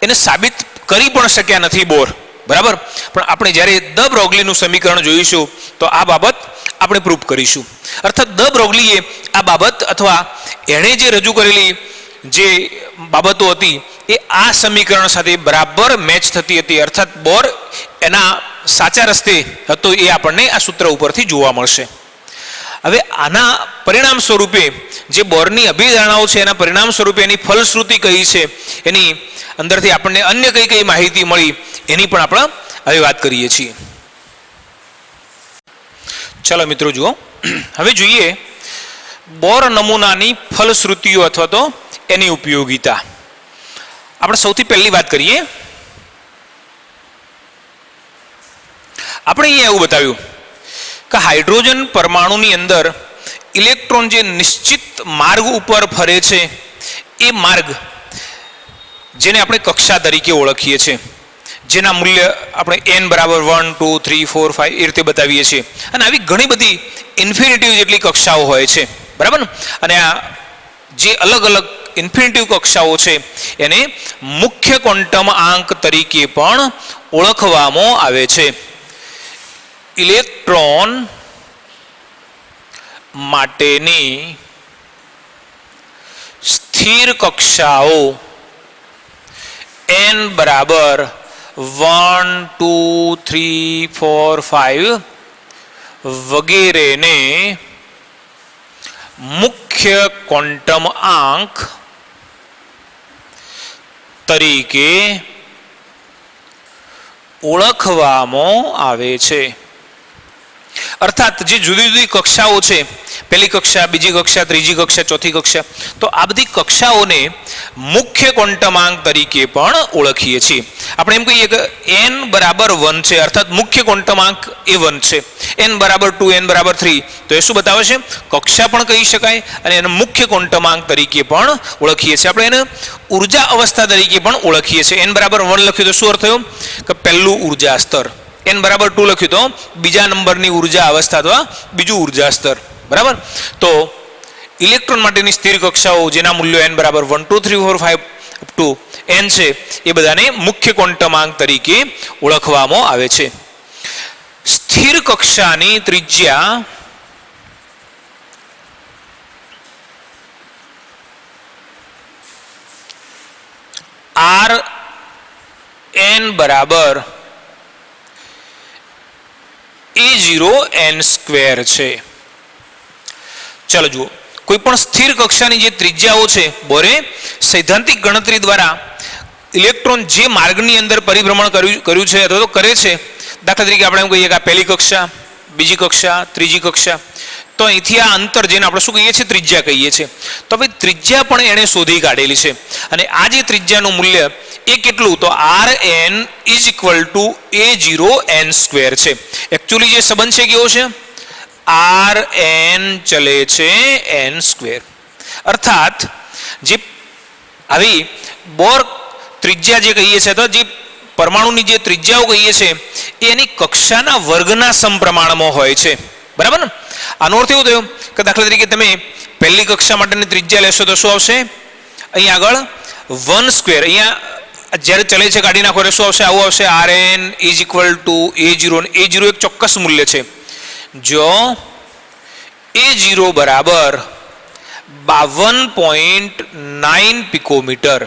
એને સાબિત કરી પણ શક્યા નથી બોર, બરાબર. પણ આપણે જ્યારે દ બ્રોગલીનું સમીકરણ જોઈશું તો આ બાબત આપણે પ્રૂફ કરીશું. અર્થાત દ બ્રોગલીએ આ બાબત અથવા એણે જે રજૂ કરેલી જે બાબતો હતી એ આ સમીકરણ સાથે બરાબર મેચ થતી હતી. અર્થાત બોર એના સાચા રસ્તે હતો એ આપણને આ સૂત્ર ઉપરથી જોવા મળશે. હવે આના પરિણામ સ્વરૂપે જે બોરની અભિધારણાઓ છે એના પરિણામ સ્વરૂપે એની ફલશ્રુતિ કઈ છે, એની અંદરથી આપણને અન્ય કઈ કઈ માહિતી મળી એની પણ આપણે હવે વાત કરીએ છીએ. ચલો મિત્રો જુઓ, હવે જોઈએ બોર નમૂનાની ફલશ્રુતિઓ અથવા તો એની ઉપયોગિતા. આપણે સૌથી પહેલી વાત કરીએ. આપણે અહીંયા એવું બતાવ્યું કે હાઇડ્રોજન પરમાણુની અંદર ઇલેક્ટ્રોન જે નિશ્ચિત માર્ગ ઉપર ફરે છે એ માર્ગ જેને આપણે કક્ષા તરીકે ઓળખીએ છીએ, જેના મૂલ્ય આપણે n બરાબર 1 2 3 4 5 એ રીતે બતાવીએ છીએ. અને આવી ઘણી બધી ઇન્ફિનિટિવ જેટલી કક્ષાઓ હોય છે, બરાબર ને. અને આ જે અલગ અલગ ઇન્ફિનિટિવ કક્ષાઓ છે એને મુખ્ય ક્વોન્ટમ આંક તરીકે પણ ઓળખવામાં આવે છે. ઇલેક્ટ્રોન માટેની સ્થિર કક્ષાઓ n બરાબર 1 2 3 4 5 વગેરેને મુખ્ય ક્વોન્ટમ આંક તરીકે ઓળખવામાં આવે છે. અર્થાત જે જુદી જુદી કક્ષાઓ છે, પહેલી કક્ષા, બીજી કક્ષા, ત્રીજી કક્ષા, ચોથી કક્ષા, તો આ બધી કક્ષાઓને મુખ્ય ક્વોન્ટમાંક તરીકે પણ ઓળખીએ છીએ. આપણે એમ કહીએ કે n બરાબર 1 છે, અર્થાત મુખ્ય ક્વોન્ટમાંક એ 1 છે. n બરાબર 2, n બરાબર 3, તો એ શું બતાવે છે? કક્ષા પણ કહી શકાય અને એને મુખ્ય ક્વોન્ટમાંક તરીકે પણ ઓળખીએ છીએ. આપણે એને ઉર્જા અવસ્થા તરીકે પણ ઓળખીએ છીએ. n બરાબર 1 લખ્યું તો શું અર્થ થયો? કે પહેલું ઉર્જા સ્તર. n બરાબર 2 લખ્યું તો બીજા નંબરની ઉર્જા અવસ્થા અથવા બીજું ઉર્જા સ્તર. બરાબર? તો ઇલેક્ટ્રોન માટેની સ્થિર કક્ષાઓ જેના મૂલ્યો n બરાબર 1, 2, 3, 4, 5 અપ ટુ n છે, એ બધાને મુખ્ય ક્વોન્ટમાંક તરીકે ઓળખવામાં આવે છે. સ્થિર કક્ષાની ત્રિજ્યા r n બરાબર a0n² છે. ચાલો જુઓ, કોઈ પણ સ્થિર કક્ષાની જે ત્રિજ્યાઓ છે, બોરે સૈદ્ધાંતિક ગણતરી દ્વારા ઇલેક્ટ્રોન જે માર્ગની અંદર પરિભ્રમણ કર્યું છે અથવા તો કરે છે, દાખલા તરીકે આપણે એમ કહીએ કે આ પહેલી કક્ષા, બીજી કક્ષા, ત્રીજી કક્ષા, તો અહીંથી આ અંતર જેને આપણે શું કહીએ છીએ? ત્રિજ્યા કહીએ છીએ. તો હવે ત્રિજ્યા પણ એણે શોધી કાઢેલી છે અને આ જે ત્રિજ્યાનું મૂલ્ય એ કેટલું? તો Rn = a0n² છે. એકચ્યુઅલી જે સંબંધ છે કેવો છે? Rn ચલે છે n². અર્થાત જે આવી બોર ત્રિજ્યા જે કહીએ છીએ, તો જે પરમાણુની જે ત્રિજ્યાઓ કહીએ છીએ એ એની કક્ષાના વર્ગના સમપ્રમાણમાં હોય છે. બરાબર ને? આનો અર્થ એવો થયો કે દાખલા તરીકે તમે પહેલી કક્ષા માટેની ત્રિજ્યા લેશો તો શું આવશે? અહીંયા આગળ 1². અહીંયા જ્યારે ચલે છે કાઢી નાખો એટલે શું આવશે? આવું આવશે, Rn = a0. a0 એક ચોક્કસ મૂલ્ય છે. જો a0 બરાબર 52.9 પિકોમીટર.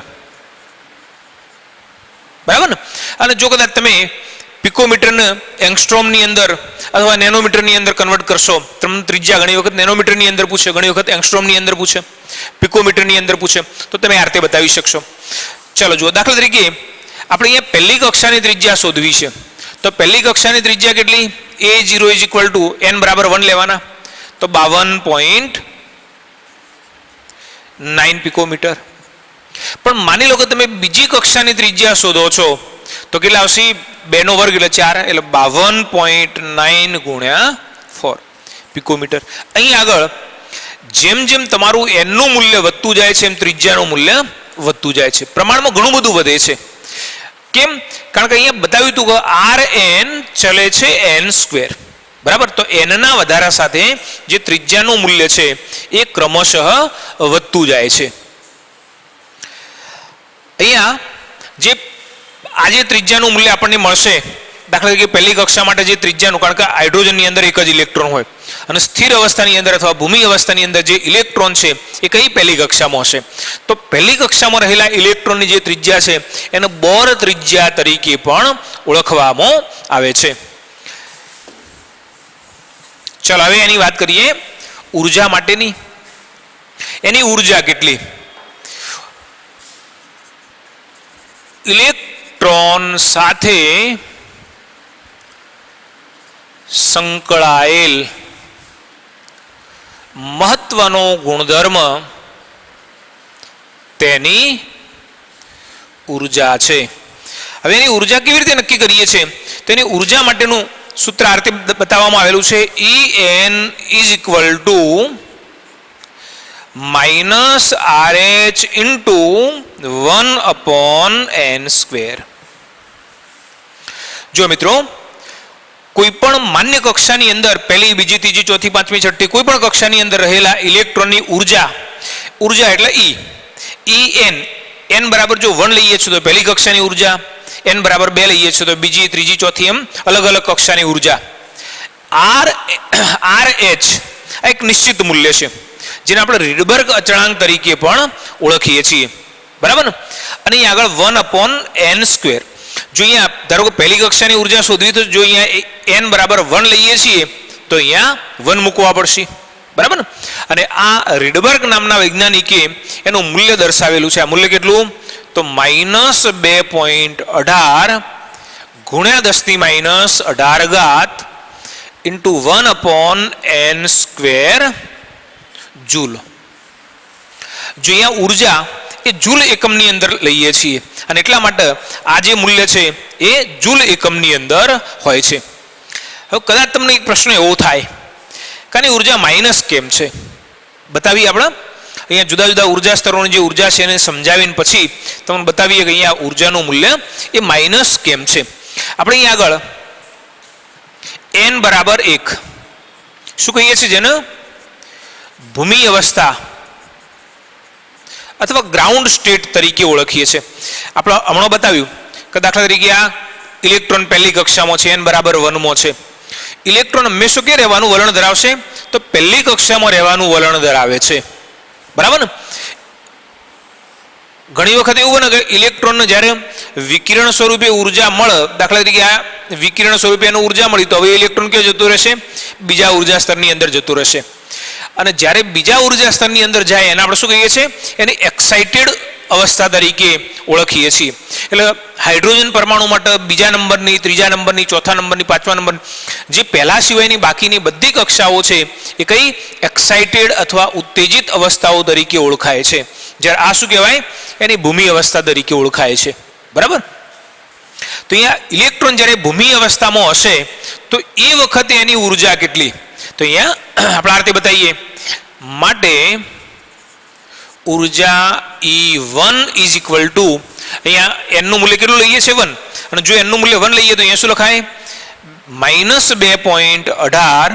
બરાબર ને? અને જો કદાચ તમે પિકોમીટરને એંગસ્ટ્રોમની અંદર અથવા નેનોમીટરની અંદર કન્વર્ટ કરશો, તમને ત્રિજ્યા ઘણી વખત નેનોમીટરની અંદર પૂછે, ઘણી વખત એંગસ્ટ્રોમની અંદર પૂછે, પિકોમીટરની અંદર પૂછે, તો તમે આ રીતે બતાવી શકશો. ચાલો જુઓ, દાખલા તરીકે આપણે અહીંયા પહેલી કક્ષાની ત્રિજ્યા શોધવી છે. તો પહેલી કક્ષાની ત્રિજ્યા કેટલી? a0 = n બરાબર 1 લેવાના, તો 52.9 પિકોમીટર. પણ માની લો કે તમે બીજી કક્ષાની ત્રિજ્યા શોધો છો, તો કેટલા આવશે? 2 નો વર્ગ એટલે 4, એટલે 52.9 × 4 પિકોમીટર. અહીં આગળ જેમ જેમ તમારું n નું મૂલ્ય વધતું જાય છે, એમ ત્રિજ્યાનું મૂલ્ય વધતું જાય છે. પ્રમાણમાં ઘણું બધું વધે છે. કેમ? કારણ કે અહીંયા બતાવ્યું હતું કે Rn ચલે છે n². બરાબર? તો n ના વધારા સાથે જે ત્રિજ્યાનું મૂલ્ય છે એ ક્રમશઃ વધતું જાય છે. અહીંયા જે આજે ત્રિજ્યાનું મૂલ્ય આપણને મળશે, દાખલા તરીકે પહેલી કક્ષા માટે જે ત્રિજ્યાનું, કારણ કે હાઇડ્રોજનની અંદર એક જ ઇલેક્ટ્રોન હોય અને સ્થિર અવસ્થાની અંદર અથવા ભૂમિ અવસ્થાની અંદર જે ઇલેક્ટ્રોન છે એ કઈ પહેલી કક્ષામાં હશે? તો પહેલી કક્ષામાં રહેલા ઇલેક્ટ્રોનની જે ત્રિજ્યા છે એને બોર ત્રિજ્યા તરીકે પણ ઓળખવામાં આવે છે. ચાલો હવે એની વાત કરીએ ઉર્જા માટેની. એની ઉર્જા કેટલી? ઇલેક્ટ્રોન સાથે સંકળાયેલ મહત્વનો ગુણધર્મ તેની ઉર્જા છે. હવે એની ઉર્જા કેવી રીતે નક્કી કરીએ છીએ? તેની ઉર્જા માટેનું સૂત્ર આ રીતે બતાવવામાં આવેલું છે, En = -RH × 1/n². જો મિત્રો, કોઈ પણ માન્ય કક્ષાની અંદર પહેલી, બીજી, ત્રીજી, ચોથી, પાંચમી, છઠ્ઠી કોઈ પણ કક્ષાની અંદર રહેલા ઇલેક્ટ્રોનની ઉર્જા એટલે n બરાબર જો 1 લઈએ છીએ તો પહેલી કક્ષાની ઉર્જા, n બરાબર 2 લઈએ છીએ તો બીજી, ત્રીજી, ચોથી, એમ અલગ અલગ કક્ષાની ઉર્જા. RH એક નિશ્ચિત મૂલ્ય છે જેને આપણે રીડબર્ગ અચળાંક તરીકે પણ ઓળખીએ છીએ. બરાબર ને? અને અહીં આગળ 1/n². જો અહીંયા ધારો કે પહેલી કક્ષાની ઉર્જા શોધવી, તો જો અહીંયા n બરાબર 1 લઈએ છીએ તો અહીંયા 1 મૂકવા પડશે. બરાબર ને? અને આ રીડબર્ગ નામના વૈજ્ઞાનિકે એનું મૂલ્ય દર્શાવેલું છે. આ મૂલ્ય કેટલું? તો -2.18 × 10⁻18 ઇન્ટુ 1/n² જૂલ. જો અહીંયા ઉર્જા એ જૂલ એકમની અંદર લઈએ છીએ અને એટલા માટે આ જે મૂલ્ય છે એ જૂલ એકમની અંદર હોય છે. હવે કદાચ તમને એક પ્રશ્ન એવો થાય કે આની ઉર્જા માઇનસ કેમ છે, બતાવીએ આપણે. અહીંયા જુદા જુદા ઉર્જા સ્તરોની જે ઉર્જા છે એને સમજાવીને પછી તમને બતાવીએ કે અહીંયા ઉર્જાનું મૂલ્ય એ માઇનસ કેમ છે. આપણે અહીંયા આગળ n બરાબર 1 શું કહીએ છીએ, જેને ભૂમિ અવસ્થા અથવા ગ્રાઉન્ડ સ્ટેટ તરીકે ઓળખીએ છીએ. આપણે હમણાં બતાવ્યું કે દાખલા તરીકે આ ઇલેક્ટ્રોન પહેલી કક્ષામાં છે, n બરાબર 1 માં છે. ઇલેક્ટ્રોન હંમેશા કે રહેવાનું વલણ ધરાવશે, તો પહેલી કક્ષામાં રહેવાનું વલણ ધરાવે છે, બરાબર ને. ઘણી વખત એવું બને કે ઇલેક્ટ્રોનને જ્યારે વિકિરણ સ્વરૂપે ઉર્જા મળે, દાખલા તરીકે આ વિકિરણ સ્વરૂપે એનું ઉર્જા મળી, તો હવે ઇલેક્ટ્રોન ક્યાં જતું રહેશે, બીજા ઉર્જા સ્તરની અંદર જતું રહેશે. અને જ્યારે બીજા ઉર્જા સ્તરની અંદર જાય એને આપણે શું કહીએ છીએ, એને એક્સાઇટેડ અવસ્થા તરીકે ઓળખીએ છીએ. એટલે હાઇડ્રોજન પરમાણુ માટે બીજા નંબરની, ત્રીજા નંબરની, ચોથા નંબરની, પાંચમા નંબરની જે પહેલા સિવાયની બાકીની બધી કક્ષાઓ છે એ કઈ એક્સાઇટેડ અથવા ઉત્તેજિત અવસ્થાઓ તરીકે ઓળખાય છે. જ્યારે આ શું કહેવાય, એની ભૂમિ અવસ્થા તરીકે ઓળખાય છે, બરાબર. તો અહીંયા ઇલેક્ટ્રોન જ્યારે ભૂમિ અવસ્થામાં હશે તો એ વખતે એની ઉર્જા કેટલી, તો અહીંયા આપણે આ રીતે બતાવીએ. માટે ઉર્જા E1 ઇઝ ઇક્વલ ટુ, અહીંયા n નું મૂલ્ય કેટલું લઈએ છીએ 1, અને જો n નું મૂલ્ય 1 લઈએ તો અહીંયા શું લખાય, -2.18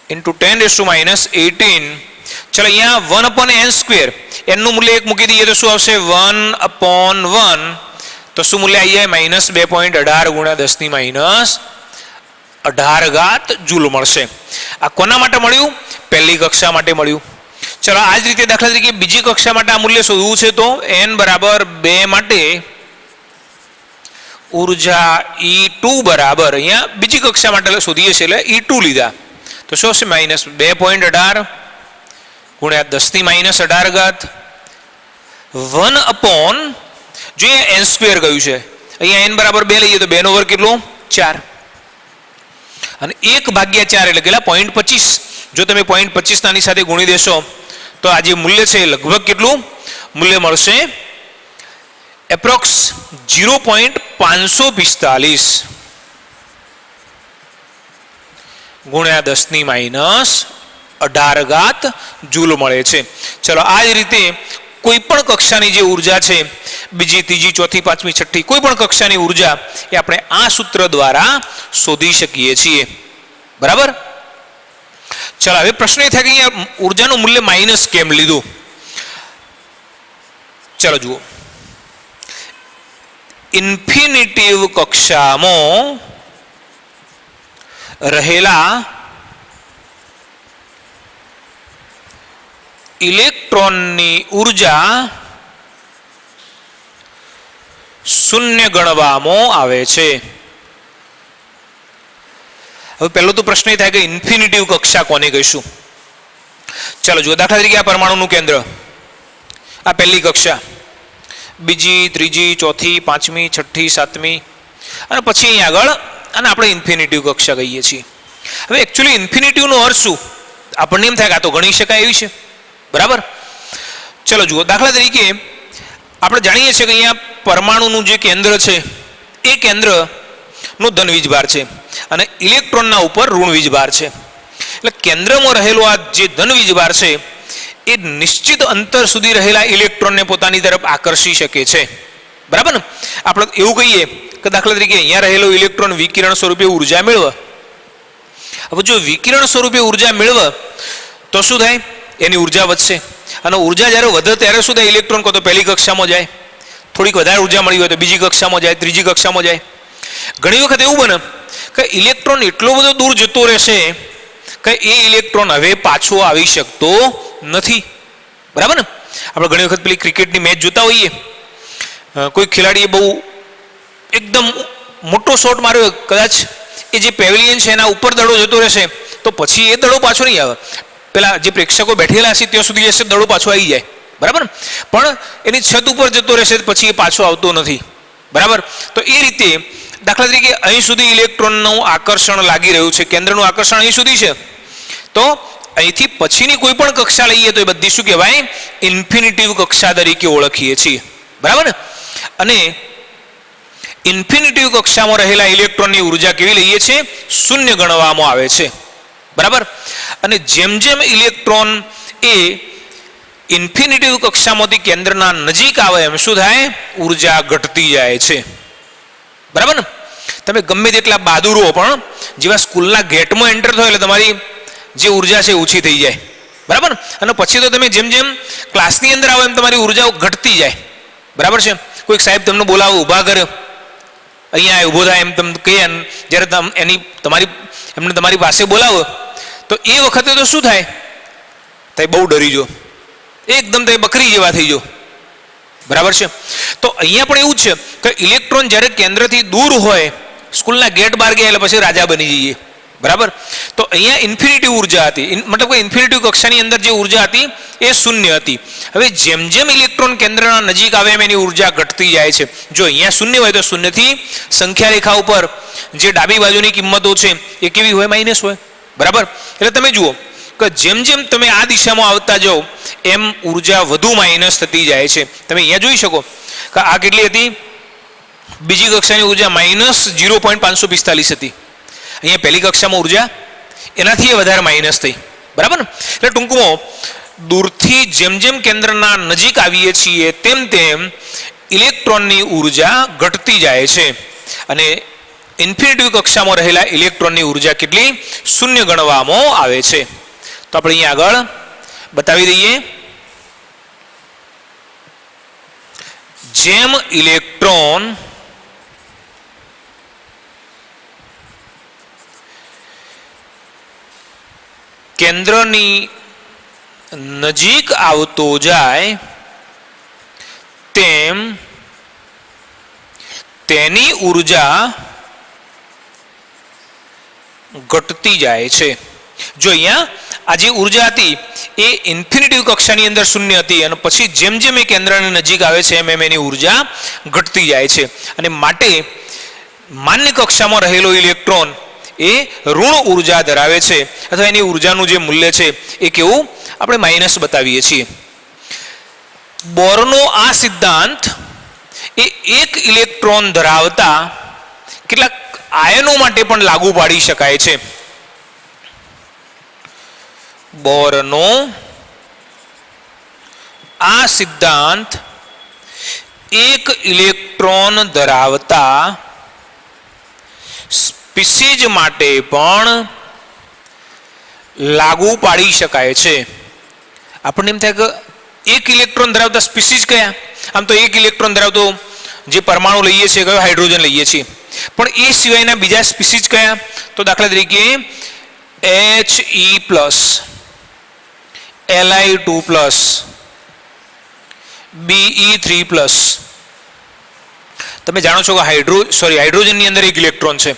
ઇન્ટુ 10⁻18. ચલો અહીંયા 1/n², n નું મૂલ્ય 1 મૂકી દઈએ તો શું આવશે, 1/1, તો શું મૂલ્ય આવી જાય, -2.18 × 10⁻18 જૂલ મળશે. આ કોના માટે મળ્યું, પહેલી કક્ષા માટે મળ્યું. ચલો આ જ રીતે દાખલા તરીકે બીજી કક્ષા માટે આ મૂલ્ય શોધવું છે તો n બરાબર 2 માટે ઉર્જા E2 બરાબર, અહીંયા બીજી કક્ષા માટે શોધીએ છીએ એટલે E2 લીધા તો શું હશે, -2.18 × 10⁻18 1/, જો n² ગયું છે, અહીંયા n બરાબર 2 લઈએ તો 2 નો વર્ગ કેટલો, 4, અને 1/4 એટલે કેટલા, 0.25. જો તમે 0.25 આની સાથે ગુણી દેશો તો આ જે મૂલ્ય છે લગભગ કેટલું મૂલ્ય મળશે, એપ્રોક્સ 0.545 ગુણ્યા 10⁻18 જૂલ મળે છે. ચલો આ જ રીતે કોઈ પણ કક્ષાની જે ઉર્જા છે, બીજી, ત્રીજી, ચોથી, પાંચમી, છઠ્ઠી કોઈ પણ કક્ષાની ઉર્જા એ આપણે આ સૂત્ર દ્વારા શોધી શકીએ છીએ, બરાબર. ચાલો હવે પ્રશ્ન એ થાય કે અહીંયા ઉર્જાનું મૂલ્ય માઇનસ કેમ લીધું. ચાલો જુઓ, ઇન્ફિનિટિવ કક્ષામાં રહેલા ઇલેક્ટ્રોનની ઉર્જા શૂન્ય ગણવામાં આવે છે. હવે પહેલો તો પ્રશ્ન એ થાય કે ઇન્ફિનિટિવ કક્ષા કોને કહીશું. ચાલો જુઓ, દાખલા તરીકે આ પરમાણુનું કેન્દ્ર, આ પહેલી કક્ષા, બીજી, ત્રીજી, ચોથી, પાંચમી, છઠ્ઠી, સાતમી, અને પછી અહીં આગળ અને આપણે ઇન્ફિનિટિવ કક્ષા કહીએ છીએ. હવે એકચ્યુઅલી ઇન્ફિનિટિવનો અર્થ શું, આપણને એમ થાય કે આ તો ગણી શકાય એવી છે, બરાબર. ચલો જુઓ, દાખલા તરીકે આપણે જાણીએ છીએ કે અહીંયા પરમાણુનું જે કેન્દ્ર છે એ કેન્દ્રનો ધન વીજભાર છે અને ઇલેક્ટ્રોનના ઉપર ઋણ વીજભાર છે. એટલે કેન્દ્રમાં રહેલો આ જે ધન વીજભાર છે એ નિશ્ચિત અંતર સુધી રહેલા ઇલેક્ટ્રોનને પોતાની તરફ આકર્ષી શકે છે, બરાબર ને. આપણે એવું કહીએ કે દાખલા તરીકે અહીંયા રહેલો ઇલેક્ટ્રોન વિકિરણ સ્વરૂપે ઉર્જા મેળવે. હવે જો વિકિરણ સ્વરૂપે ઉર્જા મેળવે તો શું થાય, એની ઉર્જા વધશે, અને ઉર્જા જ્યારે વધે ત્યારે શું થાય, ઇલેક્ટ્રોન તો પહેલી કક્ષામાં જાય, થોડીક વધારે ઉર્જા મળી હોય તો બીજી કક્ષામાં જાય, ત્રીજી કક્ષામાં જાય. ઘણી વખત એવું બને કે ઇલેક્ટ્રોન એટલો બધો દૂર જતો રહેશે કે એ ઇલેક્ટ્રોન હવે પાછો આવી શકતો નથી, બરાબર ને. આપણે ઘણી વખત પેલી ક્રિકેટની મેચ જોતા હોઈએ, કોઈ ખેલાડીએ બહુ એકદમ મોટો શોટ માર્યો, કદાચ એ જે પેવેલિયન છે એના ઉપર દડો જતો રહેશે તો પછી એ દડો પાછો નહીં આવે, પેલા જે પ્રેક્ષકો બેઠેલા છે ત્યાં સુધી જશે, દડો પાછો આવી જાય, બરાબર. પણ એની છત ઉપર જતો રહેશે પછી એ પાછો આવતો નથી, બરાબર. તો એ રીતે દાખલા તરીકે અહીં સુધી ઇલેક્ટ્રોનનું આકર્ષણ લાગી રહ્યું છે, કેન્દ્રનું આકર્ષણ અહીં સુધી છે, તો અહીંથી પછીની કોઈ પણ કક્ષા લઈએ તો એ બધી શું કહેવાય? ઇન્ફિનિટિવ કક્ષા તરીકે ઓળખીએ છીએ, બરાબર ને? અને ઇન્ફિનિટિવ કક્ષામાં રહેલા ઇલેક્ટ્રોનની ઉર્જા કેવી લઈએ છીએ? શૂન્ય ગણવામાં આવે છે, બરાબર? અને જેમ જેમ ઇલેક્ટ્રોન એ ઇન્ફિનિટિવ કક્ષામાંથી કેન્દ્રના નજીક આવે એમ શું થાય? ઉર્જા ઘટતી જાય છે, બરાબર ને? તમે ગમે તેટલા બહાદુરો પણ જેવા સ્કૂલના ગેટમાં એન્ટર થયો એટલે તમારી જે ઉર્જા છે ઓછી થઈ જાય, બરાબર? અને પછી તો તમે જેમ જેમ ક્લાસની અંદર આવો એમ તમારી ઉર્જા ઘટતી જાય, બરાબર છે? કોઈક સાહેબ તમને બોલાવો, ઊભા કર્યો, અહીંયા ઊભો થાય એમ તમે કહે, જ્યારે એમને તમારી પાસે બોલાવો તો એ વખતે તો શું થાય? તમે બહુ ડરી જો, એકદમ તમે બકરી જેવા થઈ જો, બરાબર છે? તો અહીંયા પણ એવું જ છે કે ઇલેક્ટ્રોન જ્યારે કેન્દ્રથી દૂર હોય, સ્કૂલના ગેટ બહાર ગયા એટલે પછી રાજા બની જઈએ, બરાબર? તો અહીંયા ઇન્ફિનિટિવ ઉર્જા હતી, મતલબ કે ઇન્ફિનિટિવ કક્ષાની અંદર જે ઉર્જા હતી એ શૂન્ય હતી. હવે જેમ જેમ ઇલેક્ટ્રોન કેન્દ્રના નજીક આવે એમ એની ઉર્જા ઘટતી જાય છે. જો અહીંયા શૂન્ય હોય તો શૂન્યથી સંખ્યા રેખા ઉપર જે ડાબી બાજુની કિંમતો છે એ કેવી હોય? માઇનસ હોય, બરાબર? એટલે તમે જુઓ કે જેમ જેમ તમે આ દિશામાં આવતા જાઓ એમ ઉર્જા વધુ માઇનસ થતી જાય છે. તમે અહીંયા જોઈ શકો કે આ કેટલી હતી? બીજી કક્ષાની ઉર્જા -0.545 હતી. અહીંયા પહેલી કક્ષામાં ઉર્જા એનાથી વધારે માઇનસ થઈ, બરાબર ને? એટલે ટૂંકમાં દૂરથી જેમ જેમ કેન્દ્રના નજીક આવીએ છીએ તેમ તેમ ઇલેક્ટ્રોનની ઉર્જા ઘટતી જાય છે અને ઇન્ફિનિટિવ કક્ષામાં રહેલા ઇલેક્ટ્રોનની ઉર્જા કેટલી? શૂન્ય ગણવામાં આવે છે. તો આપણે અહીંયા આગળ બતાવી દઈએ. જેમ ઇલેક્ટ્રોન કેન્દ્રની નજીક આવતો જાય તેમ તેની ઉર્જા ઘટતી જાય છે. જો અહીંયા આ જે ઉર્જા હતી એ ઇન્ફિનિટિવ કક્ષાની અંદર શૂન્ય હતી અને પછી જેમ જેમ એ કેન્દ્રની નજીક આવે છે એમ એમ એની ઉર્જા ઘટતી જાય છે અને માટે માન્ય કક્ષામાં રહેલો ઇલેક્ટ્રોન એ ઋણ ઉર્જા ધરાવે છે અથવા એની ઉર્જાનું જે મૂલ્ય છે એ કેવું આપણે માઇનસ બતાવીએ છીએ. બોરનો આ સિદ્ધાંત એ એક ઇલેક્ટ્રોન ધરાવતા કેટલાક આયનો માટે પણ લાગુ પાડી શકાય છે. બોરનો આ સિદ્ધાંત એક ઇલેક્ટ્રોન ધરાવતા સ્પીસીઝ માટે પણ લાગુ પાડી શકાય છે. આપણને એમ થાય કે એક ઇલેક્ટ્રોન ધરાવતા સ્પીસીઝ કયા? આમ તો એક ઇલેક્ટ્રોન ધરાવતો જે પરમાણુ લઈએ છીએ કયો? હાઇડ્રોજન લઈએ છીએ. પણ એ સિવાયના બીજા સ્પીસીઝ કયા? તો દાખલા તરીકે He+, Li2+, Be3+. તમે જાણો છો કે હાઇડ્રોજનની અંદર એક ઇલેક્ટ્રોન છે.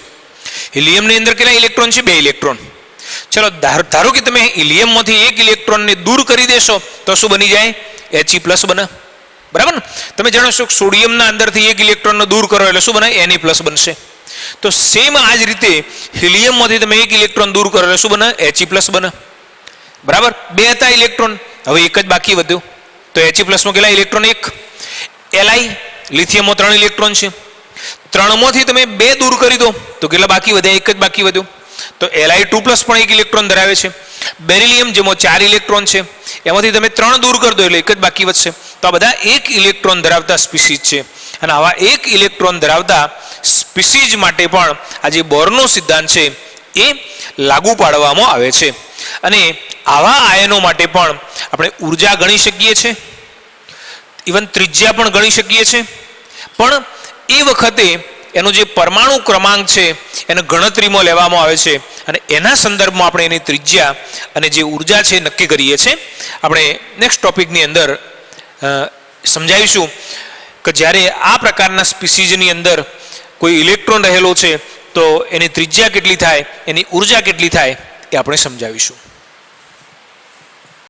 હિલિયમની અંદર કેટલા ઇલેક્ટ્રોન છે? 2 ઇલેક્ટ્રોન. ચલો ધારો કે તમે હિલિયમમાંથી એક ઇલેક્ટ્રોનને દૂર કરી દેશો તો શું બની જાય? He+ બને, બરાબર ને? તમે જાણો છો સોડિયમના અંદરથી એક ઇલેક્ટ્રોનને દૂર કરો એટલે શું બને? Na+ બનશે. તો સેમ આ જ રીતે હિલિયમમાંથી તમે એક ઇલેક્ટ્રોન દૂર કરો એટલે શું બને? He+ બને, બરાબર? 2 હતા ઇલેક્ટ્રોન, હવે એક જ બાકી વધ્યું. તો He+ માં કેટલા ઇલેક્ટ્રોન? 1. Li લિથિયમમાં 3 ઇલેક્ટ્રોન છે, 3 માંથી તમે 2 દૂર કરી દો તો કેટલા બાકી વધ્યા? એક જ બાકી વધ્યું. તો Li2+ પણ એક ઇલેક્ટ્રોન ધરાવે છે. બેરિલિયમ જેમાં 4 ઇલેક્ટ્રોન છે એમાંથી તમે 3 દૂર કરી દો એટલે એક જ બાકી વધશે. તો આ બધા એક ઇલેક્ટ્રોન ધરાવતા સ્પીસીઝ છે અને આવા એક ઇલેક્ટ્રોન ધરાવતા સ્પીસીઝ માટે પણ આ જે બોરનો સિદ્ધાંત છે એ લાગુ પાડવામાં આવે છે અને આવા આયનો માટે પણ આપણે ઉર્જા ગણી શકીએ છીએ, ઇવન ત્રિજ્યા પણ ગણી શકીએ છીએ. પણ એ વખતે એનો જે પરમાણુ ક્રમાંક છે એને ગણતરીમાં લેવામાં આવે છે અને એના સંદર્ભમાં આપણે એની ત્રિજ્યા અને જે ઉર્જા છે નક્કી કરીએ છીએ. આપણે નેક્સ્ટ ટોપિકની અંદર સમજાવીશું કે જ્યારે આ પ્રકારના સ્પીસીઝની અંદર કોઈ ઇલેક્ટ્રોન રહેલો છે તો એની ત્રિજ્યા કેટલી થાય, એની ઉર્જા કેટલી થાય એ આપણે સમજાવીશું.